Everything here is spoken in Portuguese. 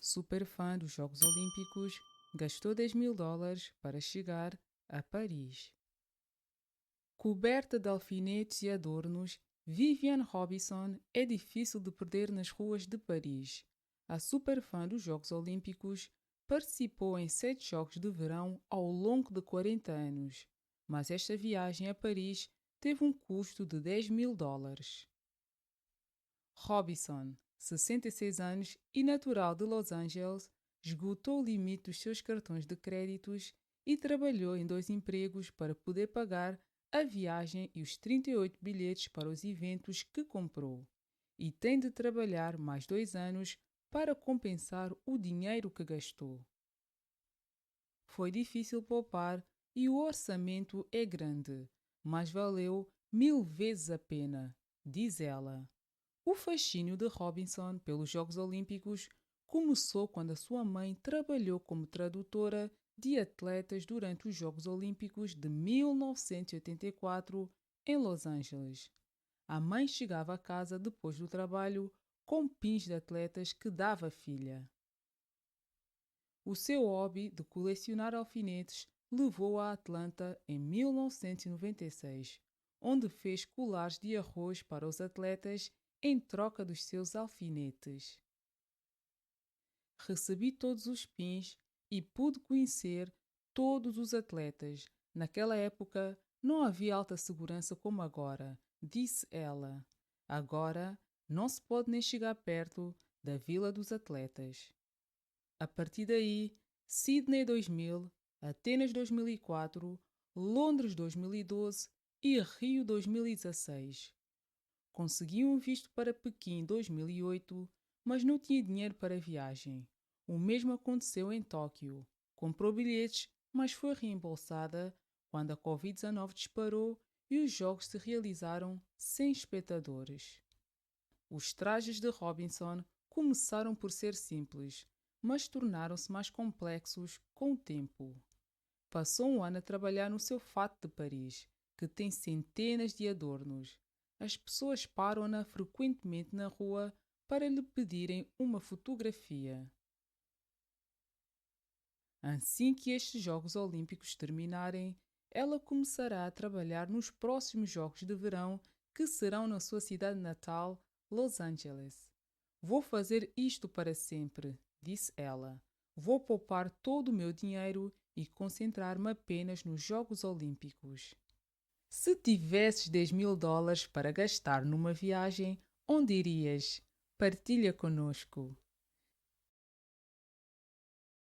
super fã dos Jogos Olímpicos, gastou US$ 10.000 para chegar a Paris. Coberta de alfinetes e adornos, Vivienne Robinson é difícil de perder nas ruas de Paris. A superfã dos Jogos Olímpicos participou em 7 Jogos de Verão ao longo de 40 anos, mas esta viagem a Paris teve um custo de US$ 10.000. Robinson, 66 anos e natural de Los Angeles, esgotou o limite dos seus cartões de créditos e trabalhou em 2 empregos para poder pagar a viagem e os 38 bilhetes para os eventos que comprou. E tem de trabalhar mais 2 anos para compensar o dinheiro que gastou. Foi difícil poupar e o orçamento é grande, mas valeu 1000 vezes a pena, diz ela. O fascínio de Robinson pelos Jogos Olímpicos começou quando a sua mãe trabalhou como tradutora de atletas durante os Jogos Olímpicos de 1984 em Los Angeles. A mãe chegava a casa depois do trabalho com pins de atletas que dava à filha. O seu hobby de colecionar alfinetes levou-a a Atlanta em 1996, onde fez colares de arroz para os atletas em troca dos seus alfinetes. Recebi todos os pins e pude conhecer todos os atletas. Naquela época não havia alta segurança como agora, disse ela. Agora não se pode nem chegar perto da Vila dos Atletas. A partir daí, Sydney 2000, Atenas 2004, Londres 2012 e Rio 2016. Consegui um visto para Pequim em 2008, mas não tinha dinheiro para a viagem. O mesmo aconteceu em Tóquio. Comprou bilhetes, mas foi reembolsada quando a Covid-19 disparou e os jogos se realizaram sem espectadores. Os trajes de Robinson começaram por ser simples, mas tornaram-se mais complexos com o tempo. Passou um ano a trabalhar no seu fato de Paris, que tem centenas de adornos. As pessoas param-na frequentemente na rua para lhe pedirem uma fotografia. Assim que estes Jogos Olímpicos terminarem, ela começará a trabalhar nos próximos Jogos de Verão que serão na sua cidade natal, Los Angeles. Vou fazer isto para sempre, disse ela. Vou poupar todo o meu dinheiro e concentrar-me apenas nos Jogos Olímpicos. Se tivesses US$ 10.000 para gastar numa viagem, onde irias? Partilha conosco.